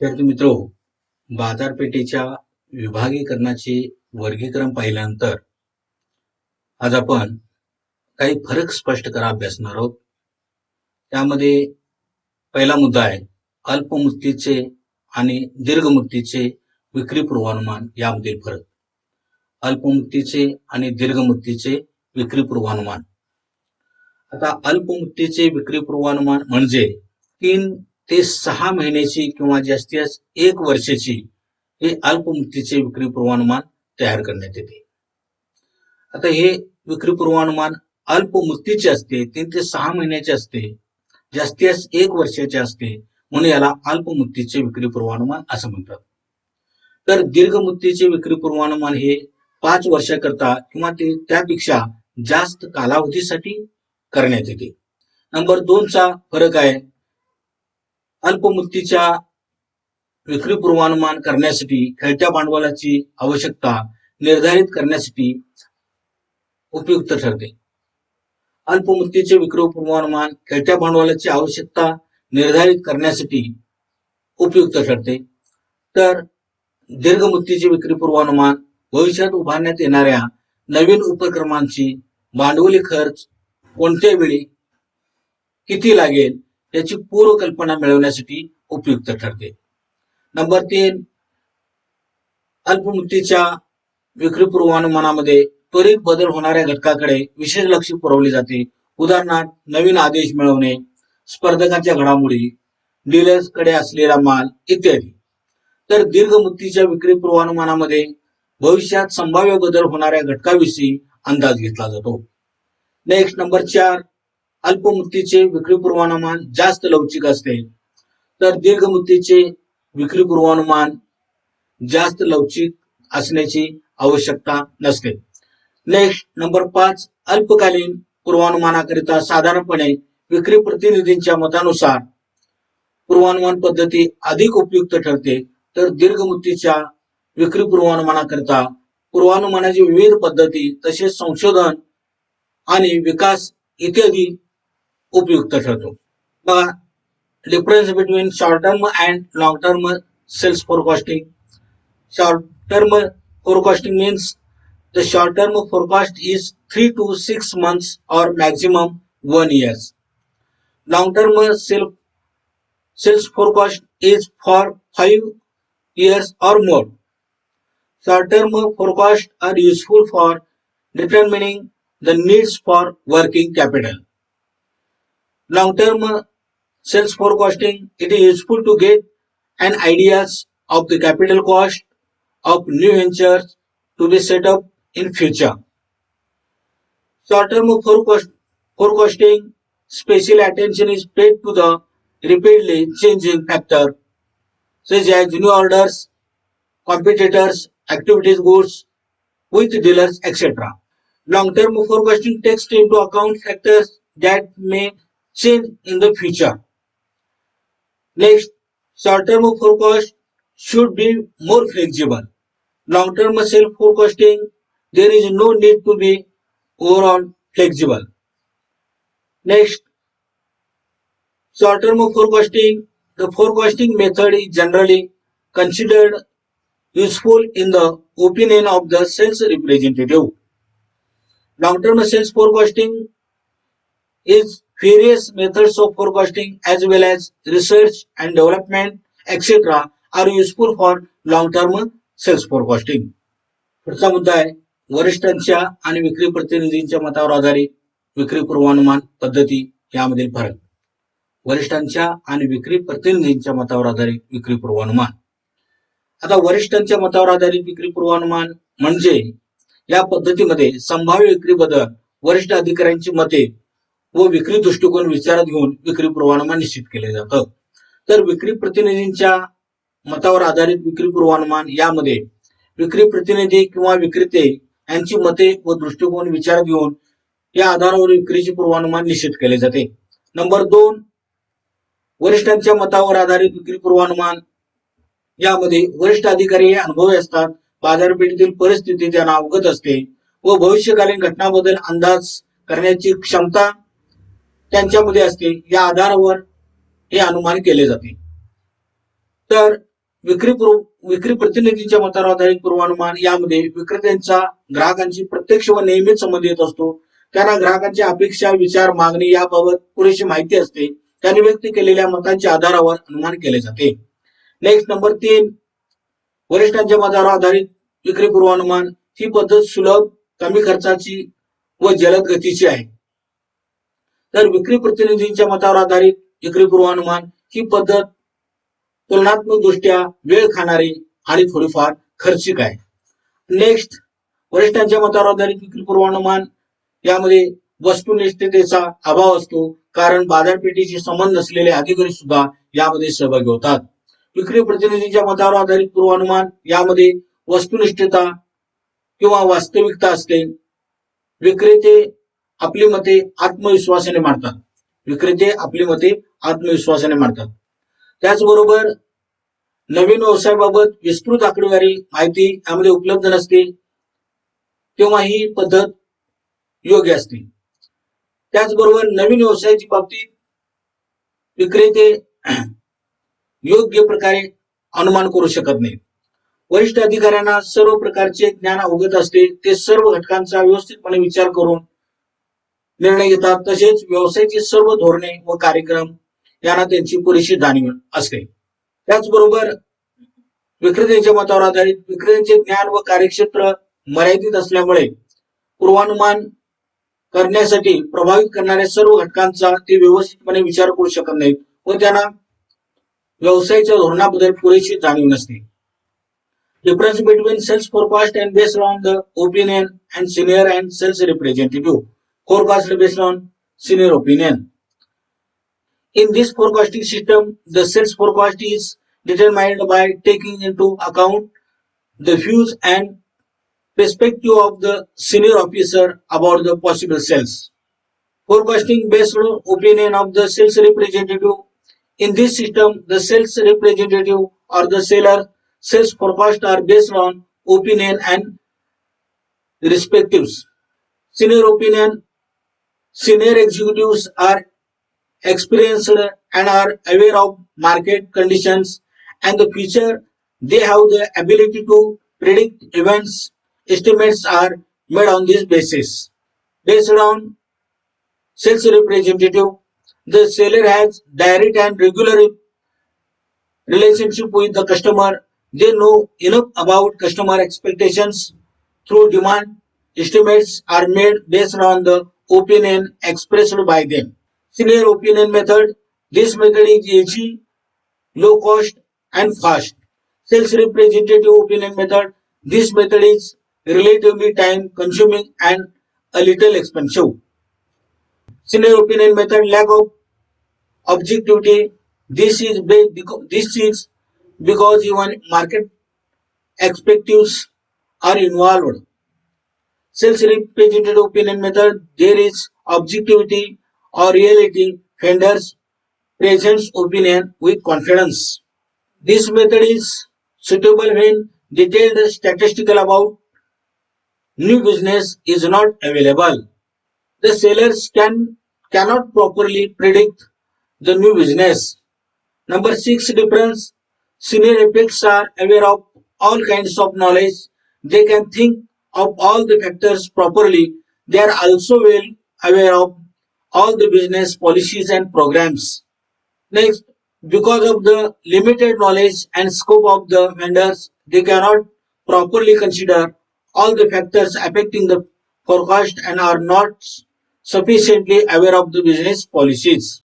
विद्यार्थी मित्रो, बाजारपेठेच्या विभागीकरणाचे वर्गीकरण पाहिल्यानंतर आज आपण काही फरक स्पष्ट करा अभ्यासणार आहोत. त्यामध्ये पहिला मुद्दा आहे अल्प मुदतीचे आणि दीर्घ मुदतीचे विक्री पूर्वानुमान यामधील फरक. अल्प मुदतीचे आणि दीर्घ मुदतीचे विक्री पूर्वानुमान. आता अल्प मुदतीचे विक्री पूर्वानुमान म्हणजे 3 ते 6 महिन्याची किंवा जास्तीत जास्त 1 वर्षाची हे अल्प मुदतीचे विक्री पूर्वानुमान तयार करण्यात येते. आता हे विक्री पूर्वानुमान अल्प मुदतीचे असते, 3 ते 6 महिन्याचे असते, जास्तीत जास्त 1 वर्षाचे असते, म्हणून याला अल्प मुदतीचे विक्री पूर्वानुमान असं म्हणतात. तर दीर्घ मुदतीचे विक्री पूर्वानुमान हे 5 वर्षाकरता किंवा त्यापेक्षा जास्त कालावधीसाठी करण्यात येते. नंबर 2 चा फरक आहे अल्प मुदतीच्या विक्री पूर्वानुमान करण्यासाठी खेळत्या भांडवलाची आवश्यकता निर्धारित करण्यासाठी उपयुक्त ठरते. अल्प मुदतीचे विक्री पूर्वानुमान खेळत्या भांडवलाची आवश्यकता निर्धारित करण्यासाठी उपयुक्त ठरते. तर दीर्घ मुदतीचे विक्री पूर्वानुमान भविष्यात उभारण्यात येणाऱ्या नवीन उपक्रमांची भांडवली खर्च कोणत्या वेळी किती लागेल याची पूर्व कल्पना मिळवण्यासाठी उपयुक्त ठरते. नंबर 3, अल्प मुदतीच्या विक्री पूर्वानुमानामध्ये त्वरित बदल होणाऱ्या घटकाकडे विशेष लक्ष पुरवले जाते. उदाहरणार्थ नवीन आदेश मिळवणे, स्पर्धकांच्या घडामोडी, डीलर्सकडे असलेला माल इत्यादी. तर दीर्घ मुदतीच्या विक्री पूर्वानुमानामध्ये भविष्यात संभाव्य बदल होणाऱ्या घटकाविषयी अंदाज घेतला जातो. नेक्स्ट नंबर 4, अल्प मुदतीचे विक्री पूर्वानुमान जास्त लवचिक असते, तर दीर्घ मुदतीचे विक्री पूर्वानुमान जास्त लवचिक असण्याची आवश्यकता नसते. नेक्स्ट नंबर 5, अल्पकालीन पूर्वानुमानाकरिता साधारणपणे विक्री प्रतिनिधींच्या मतानुसार पूर्वानुमान पद्धती अधिक उपयुक्त ठरते, तर दीर्घ मुदतीच्या विक्री पूर्वानुमानाकरिता पूर्वानुमानाची विविध पद्धती तसेच संशोधन आणि विकास इत्यादी उपयुक्त ठरतो. बघा, difference between short term and long term sales forecasting. Short term forecasting means the short term forecast is 3 to 6 months or maximum 1 year. Long term sales forecast is for 5 years or more. Short term forecasts are useful for determining the needs for working capital. Long term sales forecasting, it is useful to get an ideas of the capital cost of new ventures to be set up in future. Short-term forecasting, special attention is paid to the rapidly changing factor such as new orders, competitors, activities goods with dealers, etc. Long-term forecasting takes into account factors that may change in the future. Next, short-term forecast should be more flexible. Long-term sales forecasting, there is no need to be overall flexible. Next, short-term forecasting, the forecasting method is generally considered useful in the opinion of the sales representative. Long-term sales forecasting is various methods of forecasting as well as research and development, etc. are useful for long-term sales forecasting. पुढचा मुद्दा आहे वरिष्ठांच्या आणि विक्री प्रतिनिधींच्या मतावर आधारित विक्री पूर्वानुमान पद्धती यामधील फरक. वरिष्ठांच्या आणि विक्री प्रतिनिधींच्या मतावर आधारित विक्री पूर्वानुमान. आता वरिष्ठांच्या मतावर आधारित विक्री पूर्वानुमान म्हणजे या पद्धतीमध्ये संभाव्य विक्री बद्दल वरिष्ठ अधिकाऱ्यांची मते व विक्री दृष्टिकोन विचारात घेऊन विक्री पूर्वानुमान निश्चित केले जातं. तर विक्री प्रतिनिधींच्या मतावर आधारित विक्री पूर्वानुमान यामध्ये विक्री प्रतिनिधी किंवा विक्रेते यांची मते व दृष्टिकोन विचारात घेऊन या आधारावर विक्रीचे पूर्वानुमान निश्चित केले जाते. नंबर 2, वरिष्ठांच्या मतावर आधारित विक्री पूर्वानुमान यामध्ये वरिष्ठ अधिकारी हे अनुभवी असतात, बाजारपेठेतील परिस्थिती त्यांना अवगत असते व भविष्यकालीन घटनांबद्दल अंदाज करण्याची क्षमता त्यांच्यामध्ये असते. या आधारावर हे अनुमान केले जाते. तर विक्री प्रतिनिधीच्या मतावर आधारित पूर्वानुमान यामध्ये विक्रेत्यांचा ग्राहकांची प्रत्यक्ष व नियमित संबंध येत असतो. त्यांना ग्राहकांच्या अपेक्षा, विचार, मागणी याबाबत पुरेशी माहिती असते. त्यांनी व्यक्त केलेल्या मतांच्या आधारावर अनुमान केले जाते. नेक्स्ट नंबर 3, वरिष्ठांच्या मतावर आधारित विक्री पूर्वानुमान ही पद्धत सुलभ, कमी खर्चाची व जलद गतीची आहे. तर विक्री प्रतिनिधींच्या मतावर आधारित विक्री पूर्वानुमान ही पद्धत तुलनात्मक दृष्ट्या वेळ खाणारी आणि थोडीफार खर्चिक आहे. नेक्स्ट, वरिष्ठांच्या मतावर आधारित विक्री पूर्वानुमान यामध्ये वस्तुनिष्ठतेचा अभाव असतो, कारण बाजारपेठेशी संबंध नसलेले अधिकारी सुद्धा यामध्ये सहभागी होतात. विक्री प्रतिनिधींच्या मतावर आधारित पूर्वानुमान यामध्ये वस्तुनिष्ठता किंवा वास्तविकता असते. विक्रेते आपली मते आत्मविश्वासाने मांडतात. त्याचबरोबर नवीन व्यवसायाबाबत विस्तृत आकडेवारी माहिती यामध्ये उपलब्ध नसते तेव्हा ही पद्धत योग्य असते. त्याचबरोबर नवीन व्यवसायाच्या बाबतीत विक्रेते योग्य प्रकारे अनुमान करू शकत नाही. वरिष्ठ अधिकाऱ्यांना सर्व प्रकारचे ज्ञान अवगत असते. ते सर्व घटकांचा व्यवस्थितपणे विचार करून निर्णय घेतात. तसेच व्यवसायाची सर्व धोरणे व कार्यक्रम यांना त्यांची पुरेशी जाणीव असते. त्याचबरोबर विक्रेत्यांच्या मतावर आधारित विक्रेत्यांचे ज्ञान व कार्यक्षेत्र मर्यादित असल्यामुळे पूर्वानुमान करण्यासाठी प्रभावित करणाऱ्या सर्व घटकांचा ते व्यवस्थितपणे विचार करू शकत नाहीत व त्यांना व्यवसायाच्या धोरणाबद्दल पुरेशी जाणीव नसते. Difference between sales forecast and based on the opinion and senior and sales representative. Forecast based on senior opinion. In this forecasting system, the sales forecast is determined by taking into account the views and perspective of the senior officer about the possible sales. Forecasting based on opinion of the sales representative. In this system, the sales representative or the seller sales forecast are based on opinion and perspectives. Senior opinion. Senior executives are experienced and are aware of market conditions and the future. They have the ability to predict events. Estimates are made on this basis. Based on sales representative, the seller has direct and regular relationship with the customer. They know enough about customer expectations. Through demand, estimates are made based on the opinion expressed by them. Senior opinion method. This method is easy, low cost and fast. Sales representative opinion method. This method is relatively time consuming and a little expensive. Senior opinion method. Lack of objectivity. This is because even market expectations are involved. Sales representative opinion method. There is objectivity or reality. Vendors presents opinion with confidence. This method is suitable when detailed statistical about new business is not available. The sellers cannot properly predict the new business. Number 6 difference. Senior execs are aware of all kinds of knowledge. They can think of all the factors properly. They are also well aware of all the business policies and programs. Next, because of the limited knowledge and scope of the vendors, they cannot properly consider all the factors affecting the forecast and are not sufficiently aware of the business policies.